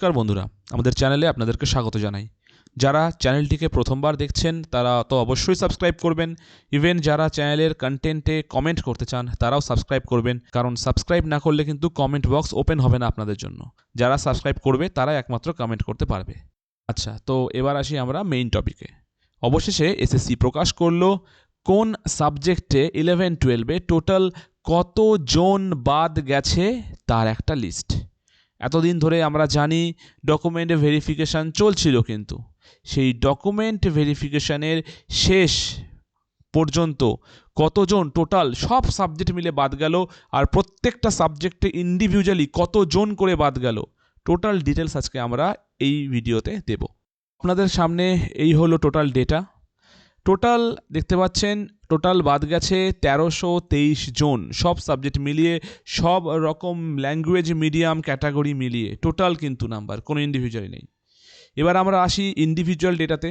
নমস্কার বন্ধুরা, আমাদের চ্যানেলে আপনাদেরকে স্বাগত জানাই। যারা চ্যানেলটিকে প্রথমবার দেখছেন তারা তো অবশ্যই সাবস্ক্রাইব করবেন। ইভেন যারা চ্যানেলের কন্টেন্টে কমেন্ট করতে চান তারাও সাবস্ক্রাইব করবেন, কারণ সাবস্ক্রাইব না করলে কিন্তু কমেন্ট বক্স ওপেন হবে না আপনাদের জন্য। যারা সাবস্ক্রাইব করবে তারাই একমাত্র কমেন্ট করতে পারবে। আচ্ছা, তো এবার আসি আমরা মেইন টপিকে। অবশেষে এসএসসি প্রকাশ করলো কোন সাবজেক্টে 11-12-এ টোটাল কতজন বাদ গেছে তার একটা লিস্ট। এতদিন ধরে আমরা জানি ডকুমেন্ট ভেরিফিকেশান চলছিল, কিন্তু সেই ডকুমেন্ট ভেরিফিকেশানের শেষ পর্যন্ত কতজন টোটাল সব সাবজেক্ট মিলে বাদ গেল, আর প্রত্যেকটা সাবজেক্টে ইন্ডিভিজুয়ালি কতজন করে বাদ গেল, টোটাল ডিটেলস আজকে আমরা এই ভিডিওতে দেব আপনাদের সামনে। এই হলো টোটাল ডেটা। টোটাল দেখতে পাচ্ছেন টোটাল বাদ গেছে 1323 জন, সব সাবজেক্ট মিলিয়ে, সব রকম ল্যাঙ্গুয়েজ মিডিয়াম ক্যাটাগরি মিলিয়ে টোটাল কিন্তু নাম্বার, কোনো ইন্ডিভিজুয়ালি নেই। এবার আমরা আসি ইন্ডিভিজুয়াল ডেটাতে।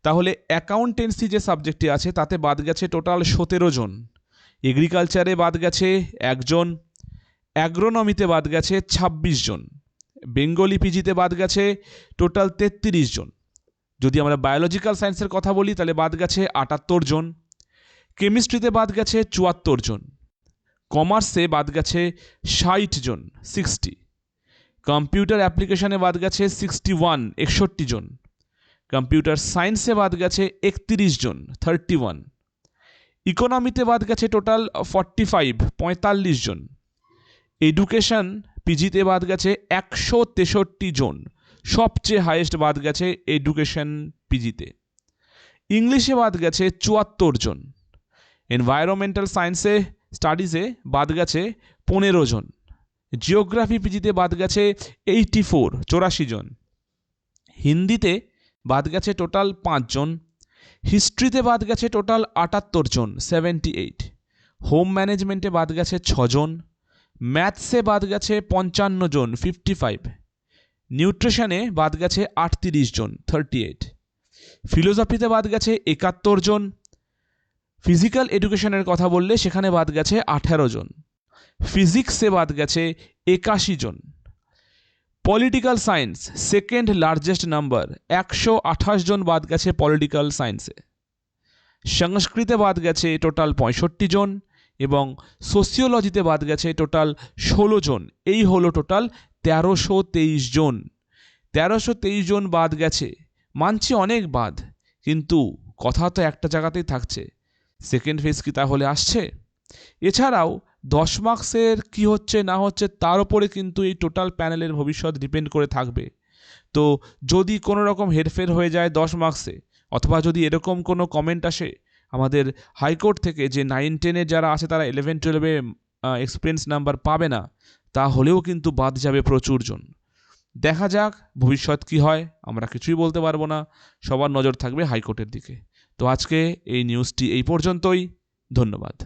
তাহলে অ্যাকাউন্টেন্সি যে সাবজেক্টটি আছে তাতে বাদ গেছে টোটাল 17 জন, এগ্রিকালচারে বাদ গেছে 1 জন, অ্যাগ্রোনমিতে বাদ গেছে 26 জন, বেঙ্গলি পিজিতে বাদ গেছে টোটাল 33 জন। যদি আমরা বায়োলজিক্যাল সায়েন্সের কথা বলি তাহলে বাদ গেছে 78 জন, কেমিস্ট্রিতে বাদ গেছে 74 জন, কমার্সে বাদ গেছে 60 জন 60, কম্পিউটার অ্যাপ্লিকেশনে বাদ গেছে 61 জন, কম্পিউটার সায়েন্সে বাদ গেছে 31 জন 31, ইকোনমিতে বাদ গেছে টোটাল 45 জন, এডুকেশন পিজিতে বাদ গেছে 163 জন, সবচেয়ে হাইয়েস্ট বাদ গেছে এডুকেশন পিজিতে। ইংলিশে বাদ গেছে 74 জন, এনভায়রনমেন্টাল সায়েন্সে স্টাডিজে বাদ গেছে 15 জন, জিওগ্রাফি পিজিতে বাদ গেছে 84 জন, হিন্দিতে বাদ গেছে টোটাল 5 জন, হিস্ট্রিতে বাদ গেছে টোটাল 78 জন 78, হোম ম্যানেজমেন্টে বাদ গেছে 6 জন, ম্যাথসে বাদ গেছে 55 জন 55, নিউট্রিশনে বাদ গেছে 38 জন 38, ফিলোসফিতে বাদ গেছে 71 জন, ফিজিক্যাল এডুকেশনের কথা বললে সেখানে বাদ গেছে 18 জন, ফিজিক্সে বাদ গেছে 81 জন, political science second largest number 128 জন বাদ গেছে পলিটিক্যাল সায়েন্সে, সংস্কৃতে বাদ গেছে টোটাল 65 জন, এবং সোশিওলজিতে বাদ গেছে টোটাল 16 জন। এই হলো টোটাল 1323 জন। 1323 জন বাদ গেছে, মানছি অনেক বাদ, কিন্তু কথা তো একটা জায়গাতেই থাকছে, সেকেন্ড ফেজ কি তাহলে আসছে? এছাড়াও 10 মার্কসের কি হচ্ছে না হচ্ছে তার উপরে কিন্তু এই টোটাল প্যানেলের ভবিষ্যৎ ডিপেন্ড করে থাকবে। তো যদি কোনো রকম হেরফের হয়ে যায় 10 মার্কসে, অথবা যদি এরকম কোনো কমেন্ট আসে আমাদের হাইকোর্ট থেকে যে 9-10-এ যারা আছে তারা 11-12-এ এক্সপিরিয়েন্স নাম্বার পাবে না, তাহলেও কিন্তু বাদ যাবে প্রচুর জন। দেখা যাক ভবিষ্যৎ কি হয়, আমরা কিছুই বলতে পারবো না, সবার নজর থাকবে হাইকোর্টের দিকে। তো আজকে এই নিউজটি এই পর্যন্তই, ধন্যবাদ।